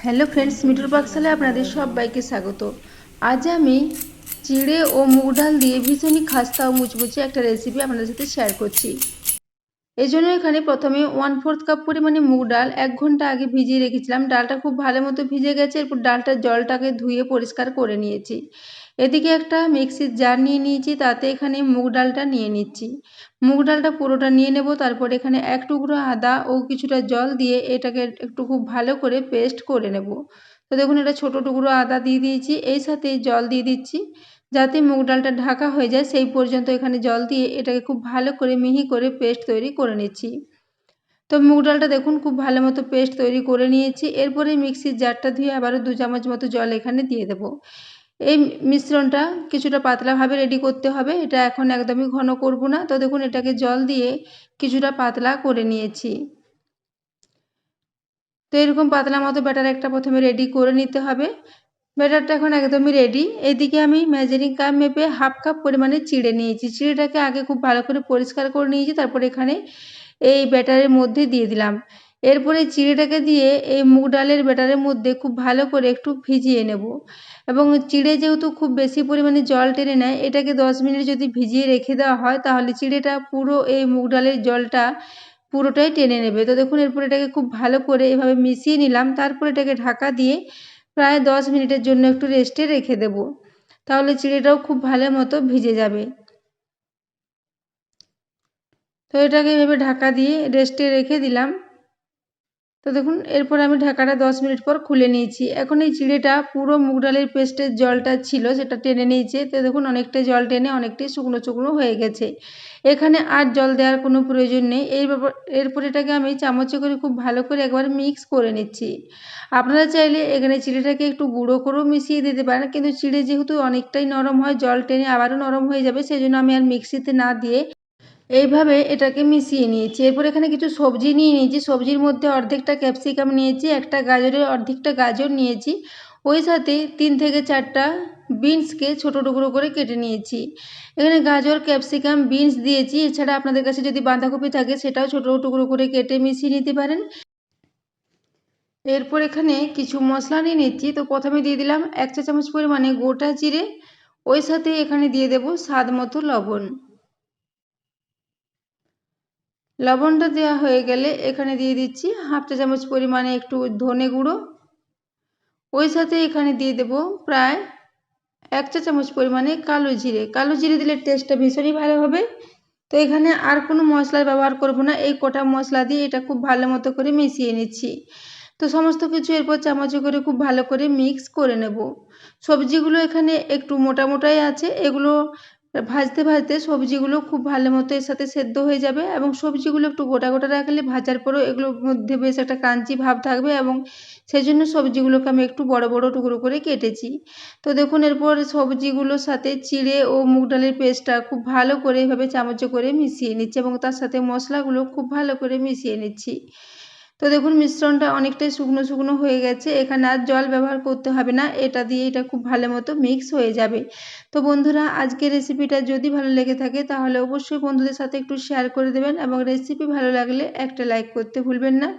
Hello friends, মিঠুর পাকশালায় আপনাদের সবাইকে স্বাগত। আজ আমি চিড়ে ও মুগ ডাল দিয়ে ভীষণই খাস্তা ও মুচমুচে একটা রেসিপি আপনাদের সাথে শেয়ার করছি। এই জন্য এখানে প্রথমে 1/4 কাপ পরিমাণে মুগ ডাল 1 ঘন্টা আগে ভিজিয়ে রেখেছিলাম। ডালটা খুব ভালো মতো ভিজে গেছে। এরপর ডালটার জলটাকে ধুয়ে পরিষ্কার করে নিয়েছি। এদিকে একটা মিক্সির জার নিয়ে নিয়েছি, তাতে এখানে মুগ ডালটা নিয়ে নিচ্ছি। মুগ ডালটা পুরোটা নিয়ে নেব। তারপর এখানে 1 টুকরো আদা ও কিছুটা জল দিয়ে এটাকে একটু খুব ভালো করে পেস্ট করে নেব। তো দেখুন, এটা ছোট টুকরো আদা দিয়ে দিয়েছি, এই সাথে জল দিয়ে দিচ্ছি যাতে মুগ ডালটা ঢাকা হয়ে যায়। সেই পর্যন্ত এখানে জল দিয়ে এটাকে খুব ভালো করে মিহি করে পেস্ট তৈরি করে নিচ্ছি। তো মুগ ডালটা দেখুন খুব ভালো মতো পেস্ট তৈরি করে নিয়েছি। এরপরে মিক্সির জারটা ধুয়ে আবারও 2 চামচ মতো জল এখানে দিয়ে দেব। এই মিশ্রণটা কিছুটা পাতলাভাবে রেডি করতে হবে। এটা এখন একদমই ঘন করব না। তো দেখুন, এটাকে জল দিয়ে কিছুটা পাতলা করে নিয়েছি। তো এরকম পাতলা মতো ব্যাটার একটা প্রথমে রেডি করে নিতে হবে। ব্যাটারটা এখন একদমই রেডি। এদিকে আমি মেজারিং কাপ মেপে 1/2 কাপ পরিমাণে চিড়ে নিয়েছি। চিড়েটাকে আগে খুব ভালো করে পরিষ্কার করে নিয়েছি, তারপর এখানে এই ব্যাটারের মধ্যে দিয়ে দিলাম। এরপরে চিড়েটাকে দিয়ে এই মুগ ডালের ব্যাটারের মধ্যে খুব ভালো করে একটু ভিজিয়ে নেব। এবং চিড়ে যেহেতু খুব বেশি পরিমাণে জল টেনে নেয়, এটাকে 10 মিনিট যদি ভিজিয়ে রেখে দেওয়া হয় তাহলে চিড়েটা পুরো এই মুগ ডালের জলটা পুরোটাই টেনে নেবে। তো দেখুন, এরপর এটাকে খুব ভালো করে এভাবে মিশিয়ে নিলাম। তারপর এটাকে ঢাকা দিয়ে প্রায় 10 মিনিটের জন্য একটু রেস্টে রেখে দেব। তাহলে চিড়েটাও খুব ভালো মতো ভিজে যাবে। তো এটাকে এভাবে ঢাকা দিয়ে রেস্টে রেখে দিলাম। তো দেখুন, এরপর আমি ঢাকাটা 10 মিনিট পর খুলে নিয়েছি। এখন এই চিড়েটা পুরো মুগ ডালের পেস্টের জলটা ছিল সেটা টেনে নিয়েছে। তো দেখুন, অনেকটাই জল টেনে অনেকটাই শুকনো শুকনো হয়ে গেছে। এখানে আর জল দেওয়ার কোনো প্রয়োজন নেই। এরপর এটাকে আমি চামচে করে খুব ভালো করে একবার মিক্স করে নিচ্ছি। আপনারা চাইলে এখানে চিড়েটাকে একটু গুঁড়ো করেও মিশিয়ে দিতে পারেন, কিন্তু চিড়ে যেহেতু অনেকটাই নরম হয়, জল টেনে আবারও নরম হয়ে যাবে, সেই জন্য আমি আর মিক্সিতে না দিয়ে এইভাবে এটাকে মিশিয়ে নিয়েছি। এরপর এখানে কিছু সবজি নিয়ে নিয়েছি। সবজির মধ্যে অর্ধেকটা ক্যাপসিকাম নিয়েছি, একটা গাজরের অর্ধেকটা গাজর নিয়েছি, ওই সাথে 3 থেকে 4টা বিনসকে ছোট টুকরো করে কেটে নিয়েছি। এখানে গাজর, ক্যাপসিকাম, বিনস দিয়েছি। এছাড়া আপনাদের কাছে যদি বাঁধাকপি থাকে সেটাও ছোট টুকরো করে কেটে মিশিয়ে নিতে পারেন। এরপর এখানে কিছু মশলা নিয়ে নিচ্ছি। তো প্রথমে দিয়ে দিলাম 1 চা চামচ পরিমাণে গোটা জিরে, ওই সাথে এখানে দিয়ে দেব স্বাদ মতো লবণ। লবণটা দেওয়া হয়ে গেলে এখানে দিয়ে দিচ্ছি 1/2 চা চামচ পরিমাণে একটু ধনে গুঁড়ো, ওই সাথে এখানে দিয়ে দেব প্রায় 1 চা চামচ পরিমাণে কালো জিরে। কালো জিরে দিলে টেস্টটা ভীষণই ভালো হবে। তো এখানে আর কোনো মশলার ব্যবহার করব না, এই কটা মশলা দিয়ে এটা খুব ভালো মতো করে মিশিয়ে নিচ্ছি। তো সমস্ত কিছু এরপর চামচে করে খুব ভালো করে মিক্স করে নেব। সবজিগুলো এখানে একটু মোটা মোটাই আছে, এগুলো ভাজতে ভাজতে সবজিগুলো খুব ভালো মতো এর সাথে সেদ্ধ হয়ে যাবে। এবং সবজিগুলো একটু গোটা গোটা রাখলে ভাজার পরেও এগুলোর মধ্যে বেশ একটা ক্রাঞ্চি ভাব থাকবে, এবং সেই জন্য সবজিগুলোকে আমি একটু বড় বড় টুকরো করে কেটেছি। তো দেখুন, এরপর সবজিগুলোর সাথে চিড়ে ও মুগ ডালের পেস্টটা খুব ভালো করে এভাবে চামচে করে মিশিয়ে নিচ্ছি, এবং তার সাথে মশলাগুলো খুব ভালো করে মিশিয়ে নিচ্ছি। তো দেখুন, মিশ্রণটা অনেকটাই শুকনো শুকনো হয়ে গেছে। এখানে আর জল ব্যবহার করতে হবে না, এটা দিয়ে এটা খুব ভালো মতো মিক্স হয়ে যাবে। তো বন্ধুরা, আজকের রেসিপিটা যদি ভালো লেগে থাকে তাহলে অবশ্যই বন্ধুদের সাথে একটু শেয়ার করে দেবেন, এবং রেসিপি ভালো লাগলে একটা লাইক করতে ভুলবেন না।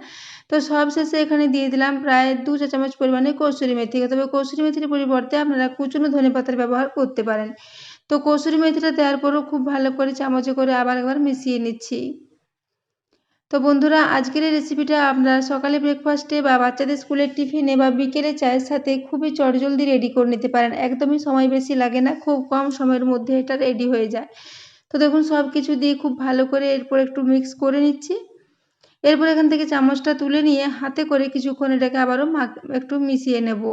তো সবশেষে এখানে দিয়ে দিলাম প্রায় 2 চা চামচ পরিমাণে কসুরি মেথি। তবে কসুরি মেথির পরিবর্তে আপনারা কুচনো ধনেপাতার ব্যবহার করতে পারেন। তো কসুরি মেথিটা দেওয়ার পরও খুব ভালো করে চামচে করে আবার একবার মিশিয়ে নিচ্ছি। তো বন্ধুরা, আজকের এই রেসিপিটা আপনারা সকালে ব্রেকফাস্টে বা বাচ্চাদের স্কুলের টিফিনে বা বিকেলে চায়ের সাথে খুবই চটজলদি রেডি করে নিতে পারেন। একদমই সময় বেশি লাগে না, খুব কম সময়ের মধ্যে এটা রেডি হয়ে যায়। তো দেখুন, সব কিছু দিয়ে খুব ভালো করে এরপর একটু মিক্স করে নিচ্ছি। এরপর এখান থেকে চামচটা তুলে নিয়ে হাতে করে কিছুক্ষণ এটাকে আবারও একটু মিশিয়ে নেব।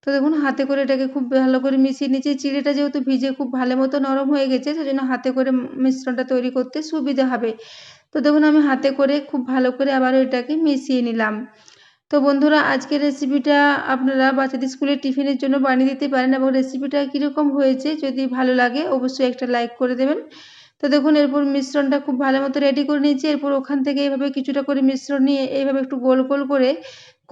তো দেখুন, হাতে করে এটাকে খুব ভালো করে মিশিয়ে নিচ্ছি। চিড়েটা যেহেতু ভিজে খুব ভালো মতো নরম হয়ে গেছে, সেজন্য হাতে করে মিশ্রণটা তৈরি করতে সুবিধা হবে। তো দেখুন, আমি হাতে করে খুব ভালো করে আবারও এটাকে মিশিয়ে নিলাম। তো বন্ধুরা, আজকের রেসিপিটা আপনারা বাচ্চাদের স্কুলের টিফিনের জন্য বানিয়ে দিতে পারেন, এবং রেসিপিটা কীরকম হয়েছে যদি ভালো লাগে অবশ্যই একটা লাইক করে দেবেন। তো দেখুন, এরপর মিশ্রণটা খুব ভালো মতো রেডি করে নিয়েছি। এরপর ওখান থেকে এইভাবে কিছুটা করে মিশ্রণ নিয়ে এইভাবে একটু গোল গোল করে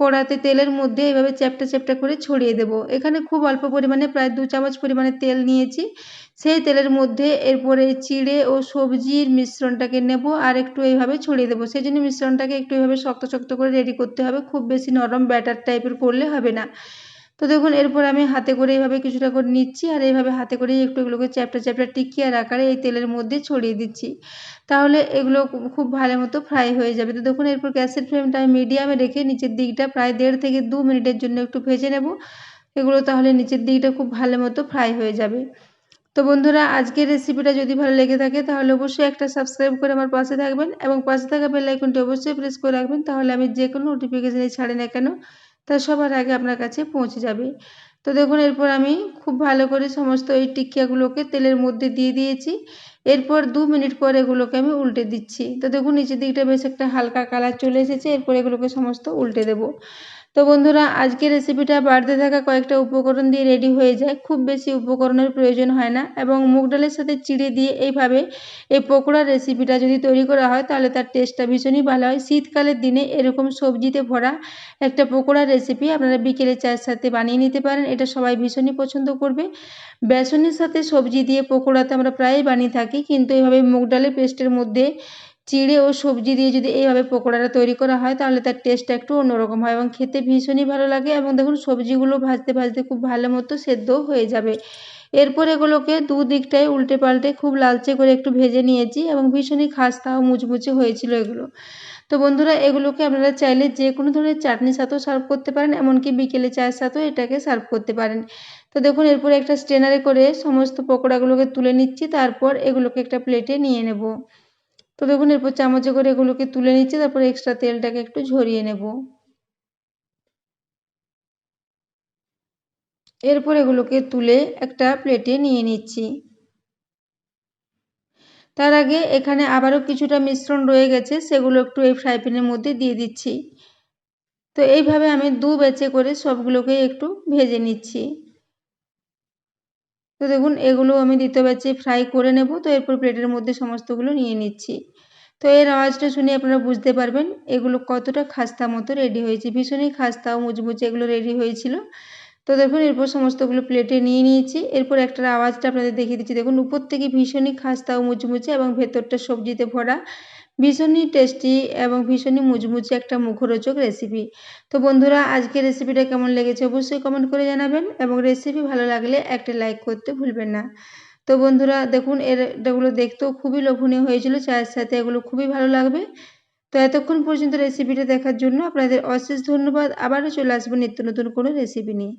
কড়াতে তেলের মধ্যে এভাবে চ্যাপ্টা চ্যাপ্টা করে ছড়িয়ে দেব। এখানে খুব অল্প পরিমাণে প্রায় 2 চামচ পরিমাণে তেল নিয়েছি। সেই তেলের মধ্যে এরপরে চিড়ে ও সবজির মিশ্রণটাকে নেব আর একটু এইভাবে ছড়িয়ে দেবো। সেই জন্য মিশ্রণটাকে একটু এইভাবে শক্ত শক্ত করে রেডি করতে হবে, খুব বেশি নরম ব্যাটার টাইপের করলে হবে না। তো দেখুন এরপর আমি হাতে করে এইভাবে কিছুটা করে নিচ্ছি আর এইভাবে হাতে করেই একটু এগুলোকে চ্যাপ্টা চ্যাপ্টা টিকিয়ার আকারে এই তেলের মধ্যে ছড়িয়ে দিচ্ছি। তাহলে এগুলো খুব ভালো মতো ফ্রাই হয়ে যাবে। তো দেখুন এরপর গ্যাসের ফ্লেমটা আমি মিডিয়ামে রেখে নিচের দিকটা প্রায় 1.5 থেকে 2 মিনিটের জন্য একটু ভেজে নেব। এগুলো তাহলে নিচের দিকটা খুব ভালো মতো ফ্রাই হয়ে যাবে। তো বন্ধুরা আজকের রেসিপিটা যদি ভালো লেগে থাকে তাহলে অবশ্যই একটা সাবস্ক্রাইব করে আমার পাশে থাকবেন এবং পাশে থাকা বেল আইকনটি অবশ্যই প্রেস করে রাখবেন, তাহলে আমি যে কোনো নোটিফিকেশানই ছাড়ি না কেন তা সবার আগে আপনার কাছে পৌঁছে যাবে। তো দেখুন এরপর আমি খুব ভালো করে সমস্ত এই টিকিয়াগুলোকে তেলের মধ্যে দিয়ে দিয়েছি। এরপর 2 মিনিট পর এগুলোকে আমি উল্টে দিচ্ছি। তো দেখুন নিচের দিকটা বেশ একটা হালকা কালার চলে এসেছে। এরপর এগুলোকে সমস্ত উল্টে দেব। তো বন্ধুরা আজকের রেসিপিটা বাড়তে থাকা কয়েকটা উপকরণ দিয়ে রেডি হয়ে যায়, খুব বেশি উপকরণের প্রয়োজন হয় না এবং মুগ ডালের সাথে চিড়ে দিয়ে এইভাবে এই পকোড়ার রেসিপিটা যদি তৈরি করা হয় তাহলে তার টেস্টটা ভীষণই ভালো হয়। শীতকালের দিনে এরকম সবজিতে ভরা একটা পকোড়ার রেসিপি আপনারা বিকেলে চায়ের সাথে বানিয়ে নিতে পারেন, এটা সবাই ভীষণই পছন্দ করবে। বেসনের সাথে সবজি দিয়ে পকোড়া তো আমরা প্রায়ই বানিয়ে থাকি, কিন্তু এইভাবে মুগ ডালের পেস্টের মধ্যে চিড়ে ও সবজি দিয়ে যদি এইভাবে পকোড়াটা তৈরি করা হয় তাহলে তার টেস্টটা একটু অন্যরকম হয় এবং খেতে ভীষণই ভালো লাগে। এবং দেখুন সবজিগুলো ভাজতে ভাজতে খুব ভালো মতো সেদ্ধ হয়ে যাবে। এরপর এগুলোকে দুদিকটাই উল্টে পাল্টে খুব লালচে করে একটু ভেজে নিয়েছি এবং ভীষণই খাস্তা ও মুচমুচে হয়েছিল এগুলো। তো বন্ধুরা এগুলোকে আপনারা চাইলে যে কোনো ধরনের চাটনির সাথেও সার্ভ করতে পারেন, এমনকি বিকেলে চায়ের সাথেও এটাকে সার্ভ করতে পারেন। তো দেখুন এরপর একটা স্ট্রেনারে করে সমস্ত পকোড়াগুলোকে তুলে নিচ্ছি, তারপর এগুলোকে একটা প্লেটে নিয়ে নেব। তো দেখুন এরপর চামচে করে এগুলোকে তুলে নিচ্ছি, তারপর এক্সট্রা তেলটাকে একটু ঝরিয়ে নেব। এরপর এগুলোকে তুলে একটা প্লেটে নিয়ে নিচ্ছি। তার আগে এখানে আবারও কিছুটা মিশ্রণ রয়ে গেছে, সেগুলো একটু এই ফ্রাই প্যানের মধ্যে দিয়ে দিচ্ছি। তো এইভাবে আমি দু ব্যাচে করে সবগুলোকে একটু ভেজে নিচ্ছি। তো দেখুন এগুলো আমি দ্বিতীয় ব্যাচে ফ্রাই করে নেব। তো এরপর প্লেটের মধ্যে সমস্তগুলো নিয়ে নিচ্ছি। তো এর আওয়াজটা শুনে আপনারা বুঝতে পারবেন এগুলো কতটা খাস্তা মতো রেডি হয়েছে, ভীষণই খাস্তা ও মুচমুচে এগুলো রেডি হয়েছিল। তো দেখুন এরপর সমস্তগুলো প্লেটে নিয়ে নিয়েছি। এরপর একটার আওয়াজটা আপনাদের দেখিয়ে দিচ্ছি। দেখুন উপর থেকে ভীষণই খাস্তা ও মুচমুচে এবং ভেতরটা সবজিতে ভরা, ভীষণই টেস্টি এবং ভীষণই মুচমুচে একটা মুখরোচক রেসিপি। তো বন্ধুরা আজকের রেসিপিটা কেমন লেগেছে অবশ্যই কমেন্ট করে জানাবেন এবং রেসিপি ভালো লাগলে একটা লাইক করতে ভুলবেন না। তো বন্ধুরা দেখুন এগুলো দেখতেও খুবই লোভনীয় হয়েছিল, চায়ের সাথে এগুলো খুবই ভালো লাগবে। তো এতক্ষণ পর্যন্ত রেসিপিটা দেখার জন্য আপনাদের অশেষ ধন্যবাদ। আবারও চলে আসবো নিত্য নতুন কোনো রেসিপি নিয়ে।